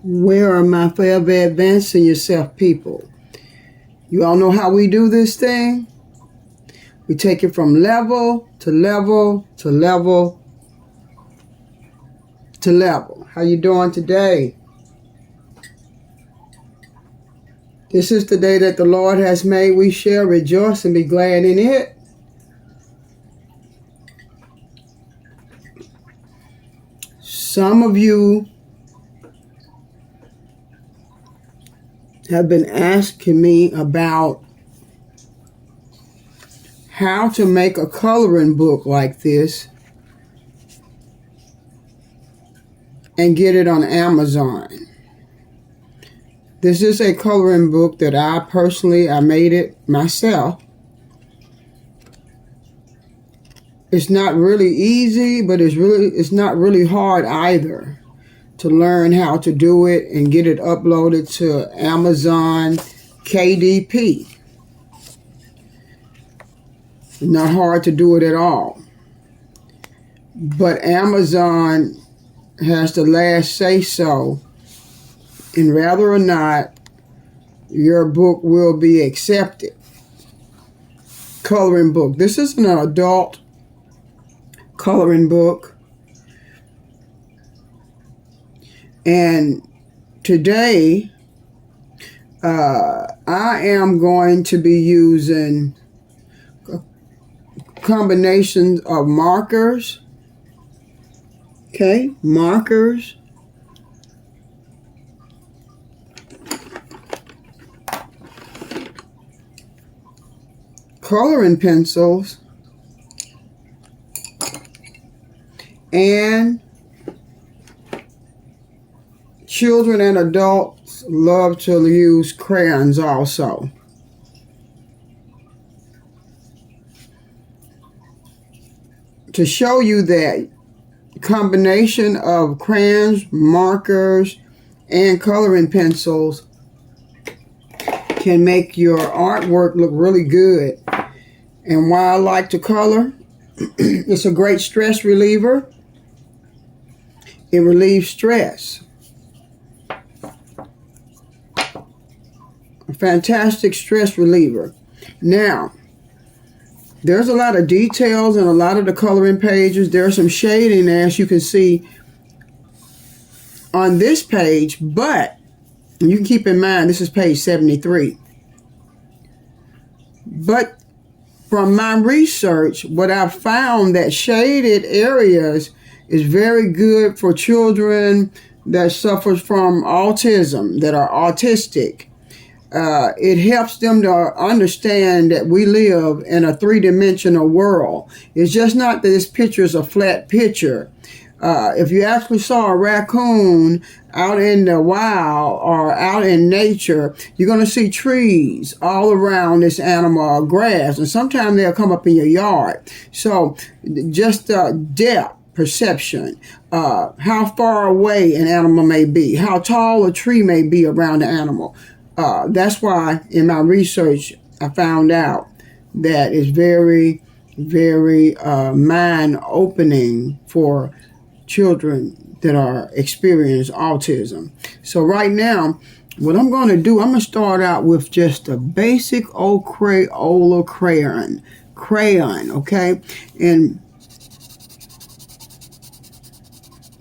Where are my forever advancing yourself people? You all know how we do this thing? We take it from level to level to level to level. How you doing today? This is the day that the Lord has made. We shall rejoice and be glad in it. Some of you have been asking me about how to make a coloring book like this and get it on Amazon. This is a coloring book that I made it myself. It's not really easy, but it's not really hard either to learn how to do it and get it uploaded to Amazon KDP. Not hard to do it at all. But Amazon has the last say so in whether or not your book will be accepted. Coloring book. This is an adult coloring book. And today, I am going to be using combinations of markers. Okay, markers. Coloring pencils. And children and adults love to use crayons also. To show you that combination of crayons, markers, and coloring pencils can make your artwork look really good. And why I like to color, it's a great stress reliever. It relieves stress. A fantastic stress reliever. Now, there's a lot of details in a lot of the coloring pages. There's some shading, as you can see on this page, but you can keep in mind this is page 73. But from my research, what I've found that shaded areas is very good for children that suffer from autism, that are autistic. It helps them to understand that we live in a three-dimensional world. It's just not that this picture is a flat picture. If you actually saw a raccoon out in the wild or out in nature, you're going to see trees all around this animal or grass, and sometimes they'll come up in your yard. So just depth perception, how far away an animal may be, how tall a tree may be around the animal. That's why in my research I found out that it's very, very mind-opening for children that are experiencing autism. So right now, what I'm going to do, I'm going to start out with just a basic old Crayola crayon, okay? And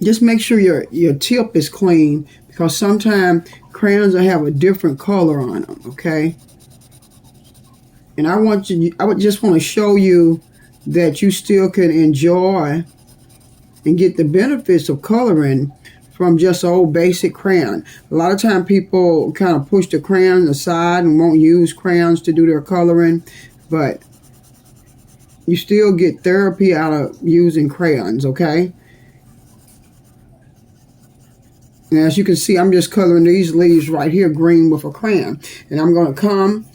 just make sure your tip is clean, because sometimes crayons will have a different color on them, okay? And I would just want to show you that you still can enjoy and get the benefits of coloring from just an old basic crayon. A lot of time people kind of push the crayons aside and won't use crayons to do their coloring, but you still get therapy out of using crayons, okay? And as you can see, I'm just coloring these leaves right here green with a crayon. And I'm going to come,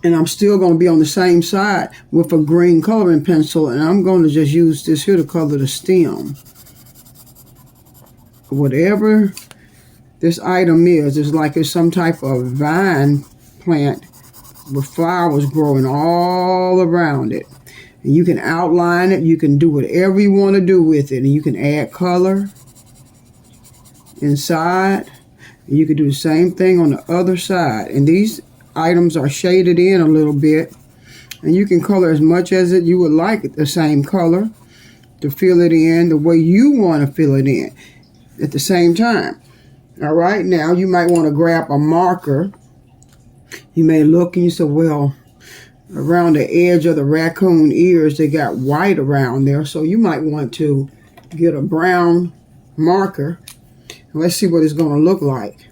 and I'm still going to be on the same side with a green coloring pencil, and I'm going to just use this here to color the stem. Whatever this item is, it's like it's some type of vine plant with flowers growing all around it. And you can outline it. You can do whatever you want to do with it. And you can add color. inside. And you can do the same thing on the other side. And these items are shaded in a little bit. And you can color as much as you would like it, the same color, to fill it in the way you want to fill it in at the same time. All right, now you might want to grab a marker. You may look and you say, well, around the edge of the raccoon ears, they got white around there. So you might want to get a brown marker. Let's see what it's going to look like.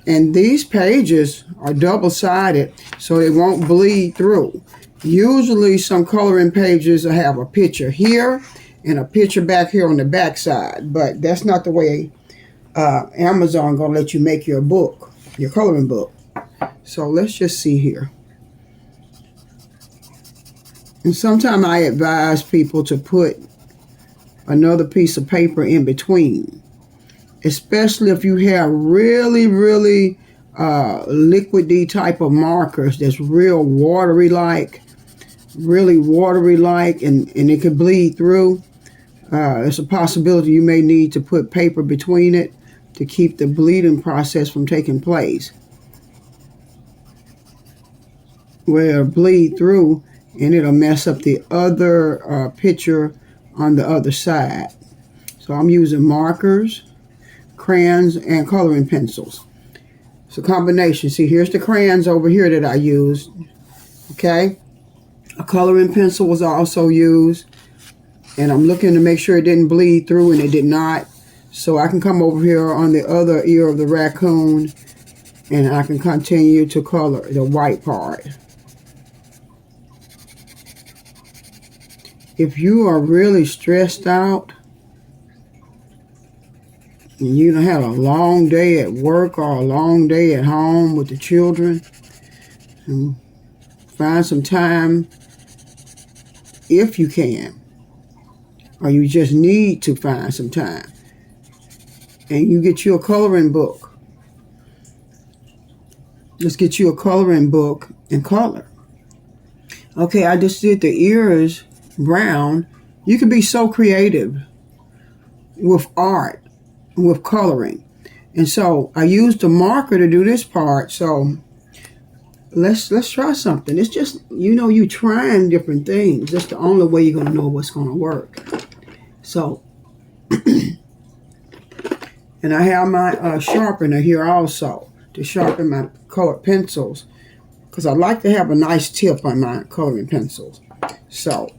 And these pages are double-sided, so they won't bleed through. Usually some coloring pages will have a picture here and a picture back here on the back side, but that's not the way Amazon going to let you make your book, your coloring book. So let's just see here. And sometimes I advise people to put another piece of paper in between, especially if you have really, really liquidy type of markers that's real watery-like, and it can bleed through. There's a possibility you may need to put paper between it to keep the bleeding process from taking place, where it'll bleed through and it'll mess up the other picture on the other side. So I'm using markers, crayons, and coloring pencils. It's a combination. See, here's the crayons over here that I used. Okay, a coloring pencil was also used, and I'm looking to make sure it didn't bleed through, and it did not. So I can come over here on the other ear of the raccoon, and I can continue to color the white part. If you are really stressed out and you done had a long day at work or a long day at home with the children, and find some time, if you can, or you just need to find some time, and you get you a coloring book. Just get you a coloring book and color. Okay, I just did the ears brown. You can be so creative with art, with coloring. And so I used a marker to do this part. So let's try something. It's just, you trying different things. That's the only way you're going to know what's going to work. So, and I have my sharpener here also to sharpen my colored pencils, because I like to have a nice tip on my coloring pencils. So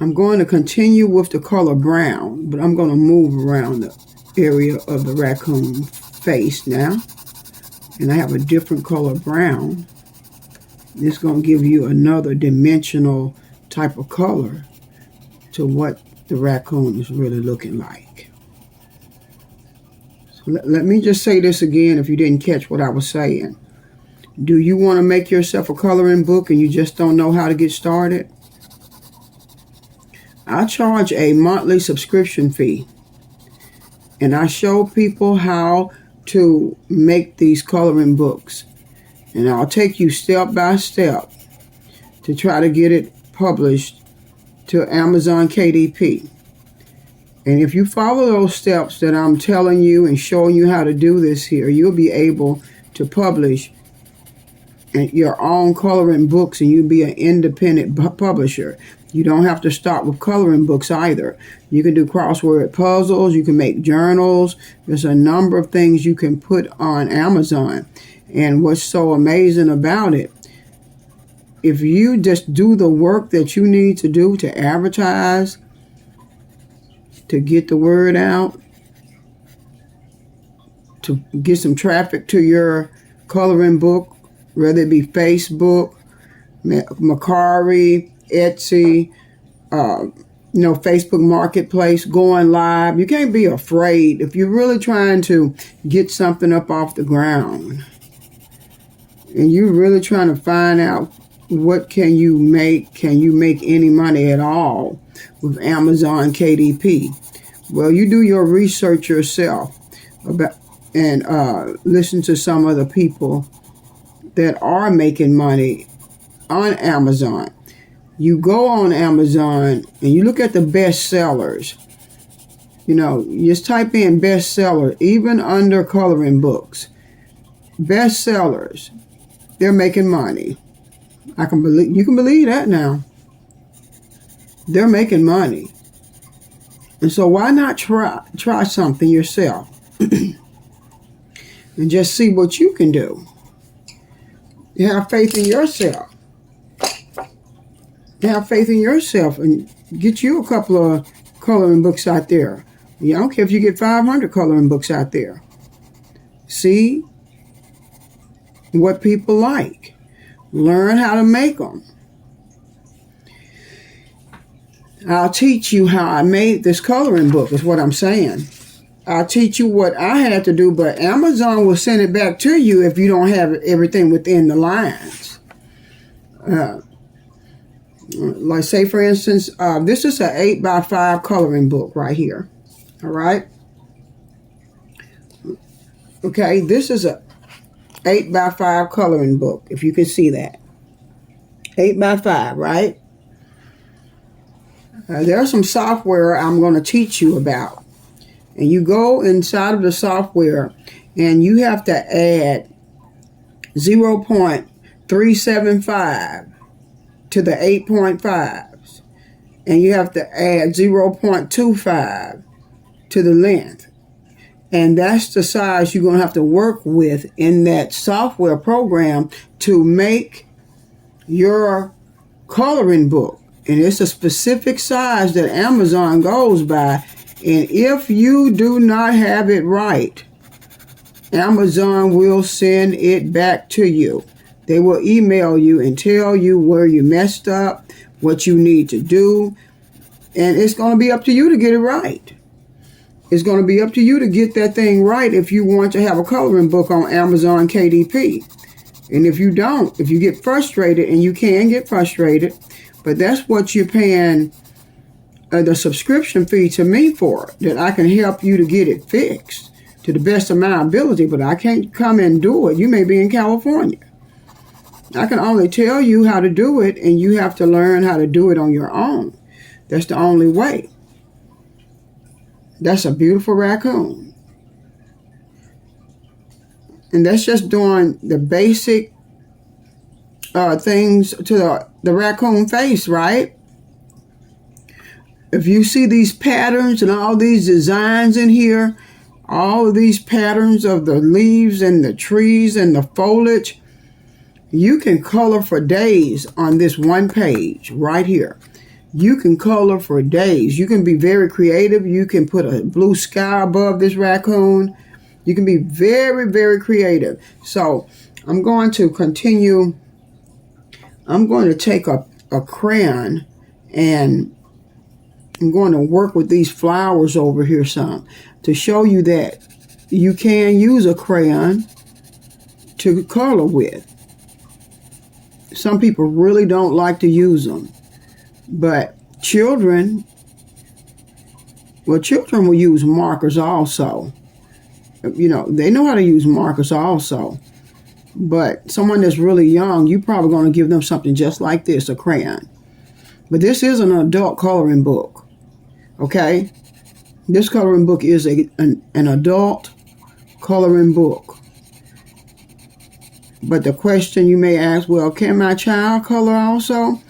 I'm going to continue with the color brown, but I'm going to move around the area of the raccoon face now. And I have a different color brown. It's going to give you another dimensional type of color to what the raccoon is really looking like. So let me just say this again if you didn't catch what I was saying. Do you want to make yourself a coloring book and you just don't know how to get started? I charge a monthly subscription fee, and I show people how to make these coloring books, and I'll take you step by step to try to get it published to Amazon KDP. And if you follow those steps that I'm telling you and showing you how to do this here, you'll be able to publish your own coloring books, and you'll be an independent publisher. You don't have to start with coloring books either. You can do crossword puzzles. You can make journals. There's a number of things you can put on Amazon. And what's so amazing about it, if you just do the work that you need to do to advertise, to get the word out, to get some traffic to your coloring book, whether it be Facebook, Mercari, Etsy, Facebook Marketplace, going live. You can't be afraid if you're really trying to get something up off the ground and you're really trying to find out what can you make any money at all with Amazon KDP. Well, you do your research yourself and listen to some of the people that are making money on Amazon. You go on Amazon and you look at the best sellers, You know, just type in bestseller, even under coloring books. Bestsellers, they're making money. You can believe that now. They're making money. And so why not try something yourself and just see what you can do. You have faith in yourself. You have faith in yourself and get you a couple of coloring books out there. I don't care if you get 500 coloring books out there. See what people like. Learn how to make them. I'll teach you how I made this coloring book is what I'm saying. I'll teach you what I had to do, but Amazon will send it back to you if you don't have everything within the lines. Like say for instance, this is an 8x5 coloring book right here. All right. Okay, this is a 8x5 coloring book, if you can see that. 8x5, right? There's some software I'm going to teach you about. And you go inside of the software and you have to add 0.375 to the 8.5s. And you have to add 0.25 to the length. And that's the size you're going to have to work with in that software program to make your coloring book. And it's a specific size that Amazon goes by. And if you do not have it right, Amazon will send it back to you. They will email you and tell you where you messed up, what you need to do. And it's going to be up to you to get it right. It's going to be up to you to get that thing right if you want to have a coloring book on Amazon KDP. And if you don't, if you get frustrated, and you can get frustrated, but that's what you're paying the subscription fee to me for, that I can help you to get it fixed to the best of my ability, but I can't come and do it. You may be in California. I can only tell you how to do it, and you have to learn how to do it on your own. That's the only way. That's a beautiful raccoon. And that's just doing the basic things to the raccoon face, right? If you see these patterns and all these designs in here, all of these patterns of the leaves and the trees and the foliage, you can color for days on this one page right here. You can color for days. You can be very creative. You can put a blue sky above this raccoon. You can be very, very creative. So I'm going to continue. I'm going to take a crayon and I'm going to work with these flowers over here some to show you that you can use a crayon to color with. Some people really don't like to use them. But children will use markers also. You know, they know how to use markers also. But someone that's really young, you're probably going to give them something just like this, a crayon. But this is an adult coloring book. Okay? This coloring book is an adult coloring book. But the question you may ask, well, can my child color also?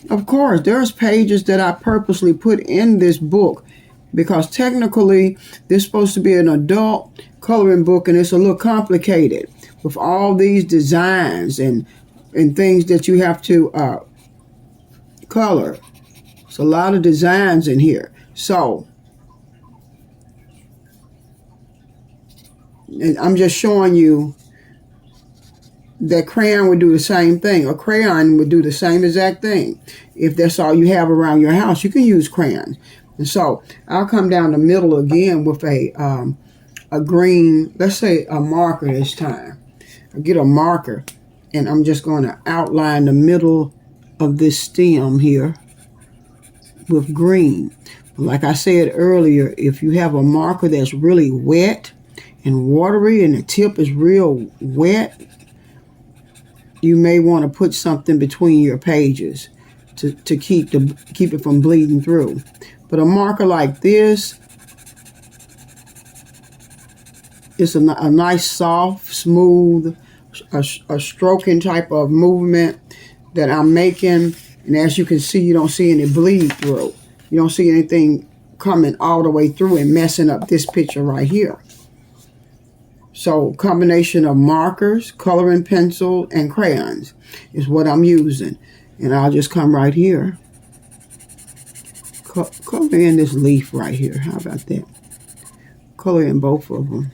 Of course, there's pages that I purposely put in this book because technically this is supposed to be an adult coloring book, and it's a little complicated with all these designs and things that you have to color. There's a lot of designs in here. So, and I'm just showing you that crayon would do the same thing. A crayon would do the same exact thing. If that's all you have around your house, you can use crayons. And so I'll come down the middle again with a green, let's say a marker this time. I'll get a marker and I'm just going to outline the middle of this stem here with green. Like I said earlier, if you have a marker that's really wet and watery and the tip is real wet, you may want to put something between your pages to keep it from bleeding through. But a marker like this It's a nice, soft, smooth, a stroking type of movement that I'm making. And as you can see, you don't see any bleed through. You don't see anything coming all the way through and messing up this picture right here. So combination of markers, coloring pencil, and crayons is what I'm using. And I'll just come right here. Color in this leaf right here. How about that? Color in both of them.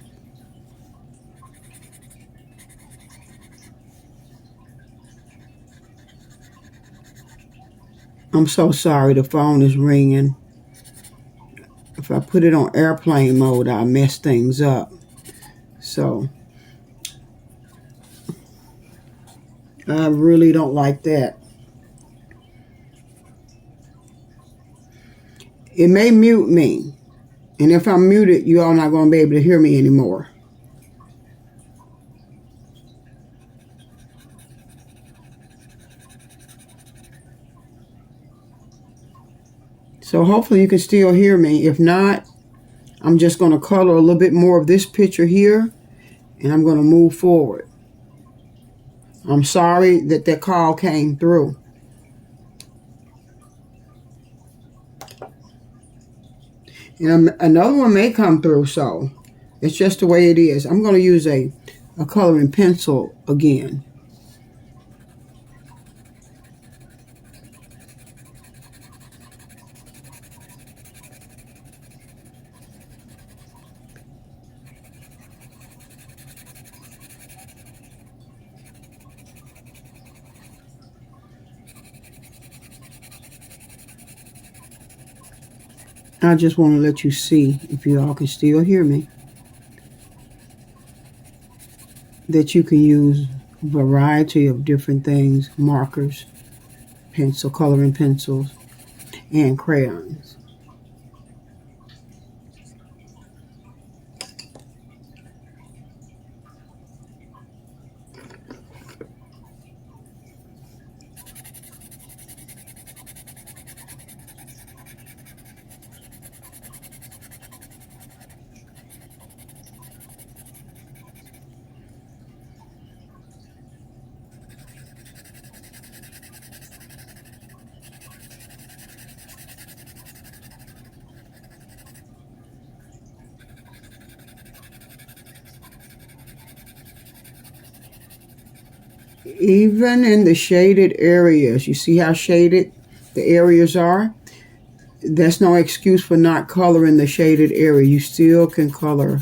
I'm so sorry, the phone is ringing. If I put it on airplane mode, I'll mess things up. So, I really don't like that. It may mute me. And if I'm muted, you all not going to be able to hear me anymore. So hopefully you can still hear me. If not, I'm just going to color a little bit more of this picture here, and I'm going to move forward. I'm sorry that call came through. And another one may come through, so it's just the way it is. I'm going to use a coloring pencil again. I just want to let you see, if you all can still hear me, that you can use a variety of different things, markers, coloring pencils, and crayons. Even in the shaded areas, you see how shaded the areas are? That's no excuse for not coloring the shaded area. You still can color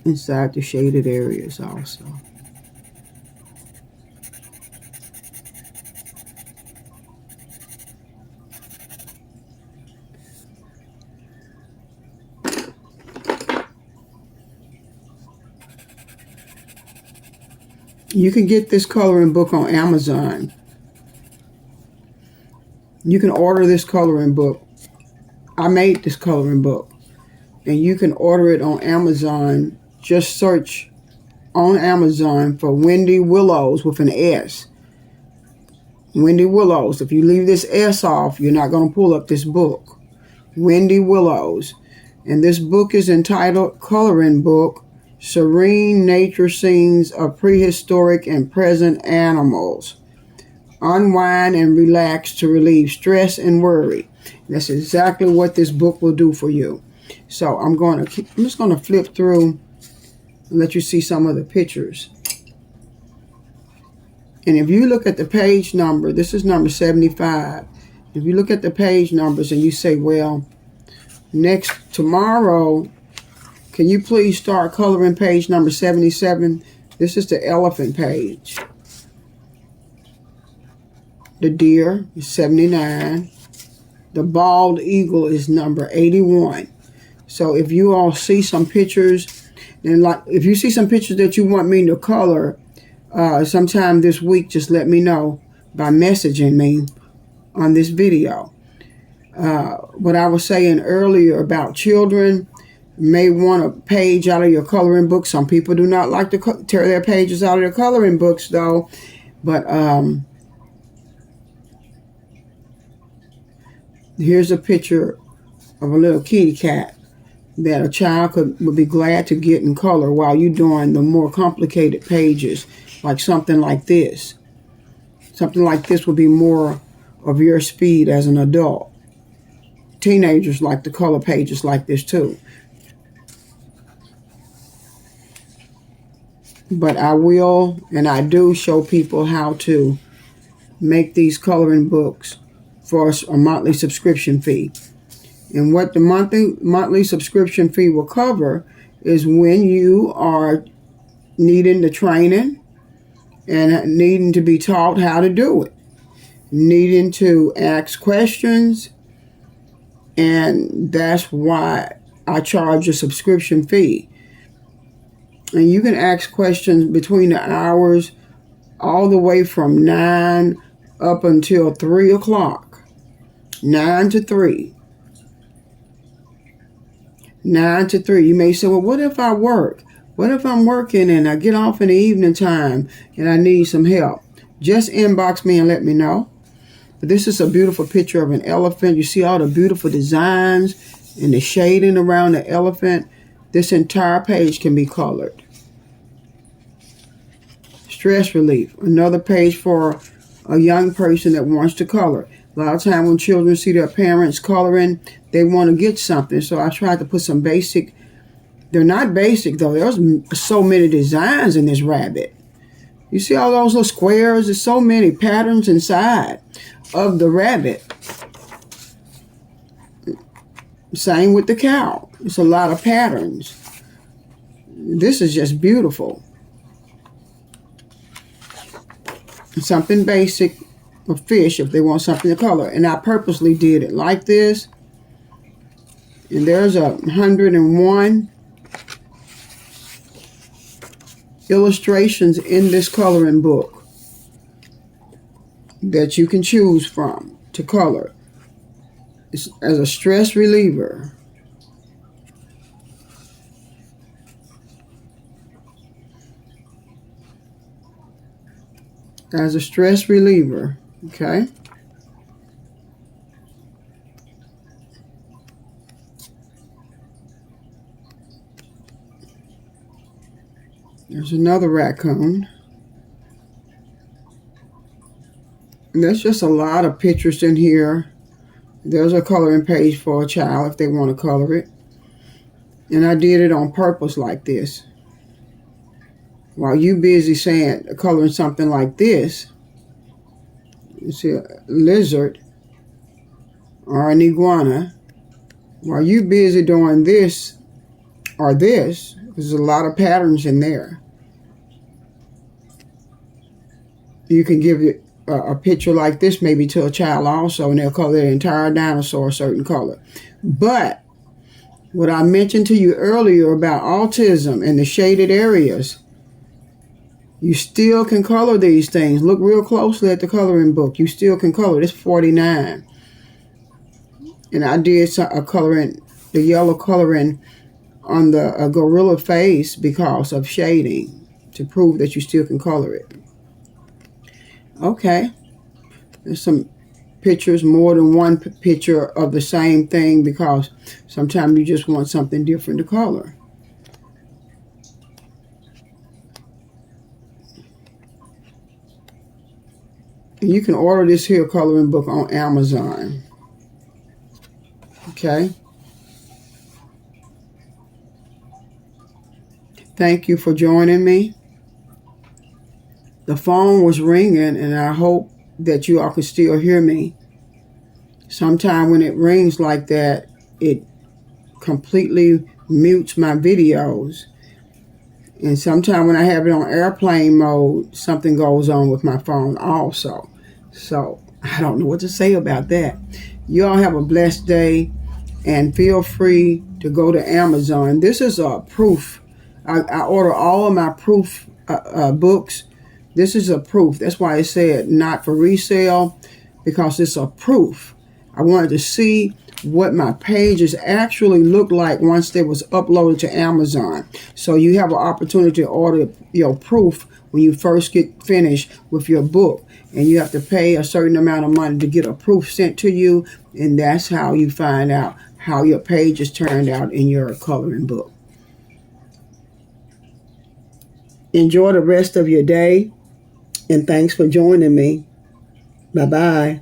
inside the shaded areas also. You can get this coloring book on Amazon. You can order this coloring book. I made this coloring book. And you can order it on Amazon. Just search on Amazon for Wendy Willows with an S. Wendy Willows. If you leave this S off, you're not going to pull up this book. Wendy Willows. And this book is entitled Coloring Book, Serene Nature Scenes of Prehistoric and Present Animals. Unwind and relax to relieve stress and worry. That's exactly what this book will do for you. So I'm just going to flip through and let you see some of the pictures. And if you look at the page number, this is number 75. If you look at the page numbers and you say, well, tomorrow, can you please start coloring page number 77? This is the elephant page. The deer is 79. The bald eagle is number 81. So if you all see some pictures, and if you see some pictures that you want me to color sometime this week, just let me know by messaging me on this video. What I was saying earlier about children may want a page out of your coloring book. Some people do not like to tear their pages out of their coloring books, though. But here's a picture of a little kitty cat. that a child would be glad to get in color while you're doing the more complicated pages, like something like this. Something like this would be more of your speed as an adult. Teenagers like to color pages like this too. But I will and I do show people how to make these coloring books for a monthly subscription fee. And what the monthly subscription fee will cover is when you are needing the training and needing to be taught how to do it, needing to ask questions, and that's why I charge a subscription fee. And you can ask questions between the hours all the way from 9 up until 3 o'clock. 9 to 3. 9 to 3. You may say, well, what if I work? What if I'm working and I get off in the evening time and I need some help? Just inbox me and let me know. But this is a beautiful picture of an elephant. You see all the beautiful designs and the shading around the elephant. This entire page can be colored. Stress relief. Another page for a young person that wants to color. A lot of time when children see their parents coloring, they want to get something. So I tried to put some basic. They're not basic though. There's so many designs in this rabbit. You see all those little squares? There's so many patterns inside of the rabbit. Same with the cow. It's a lot of patterns. This is just beautiful. Something basic, a fish if they want something to color. And I purposely did it like this. And there's 101 illustrations in this coloring book that you can choose from to color. It's as a stress reliever. As a stress reliever, okay? There's another raccoon. And there's just a lot of pictures in here. There's a coloring page for a child if they want to color it. And I did it on purpose like this. While you busy coloring something like this, you see a lizard or an iguana. While you busy doing this or this, there's a lot of patterns in there. You can give it a picture like this maybe to a child also, and they'll color their entire dinosaur a certain color. But what I mentioned to you earlier about autism and the shaded areas, you still can color these things. Look real closely at the coloring book. You still can color. It's 49. And I did a coloring, the yellow coloring on the gorilla face because of shading to prove that you still can color it. Okay. There's some pictures, more than one picture of the same thing because sometimes you just want something different to color. You can order this here coloring book on Amazon. Okay. Thank you for joining me. The phone was ringing, and I hope that you all can still hear me. Sometime when it rings like that, it completely mutes my videos. And sometime when I have it on airplane mode, something goes on with my phone also. So I don't know what to say about that. You all have a blessed day, and feel free to go to Amazon. This is a proof. I order all of my proof books. This is a proof. That's why it said not for resale, because it's a proof. I wanted to see what my pages actually look like once they was uploaded to Amazon. So you have an opportunity to order your proof when you first get finished with your book. And you have to pay a certain amount of money to get a proof sent to you. And that's how you find out how your pages turned out in your coloring book. Enjoy the rest of your day. And thanks for joining me. Bye-bye.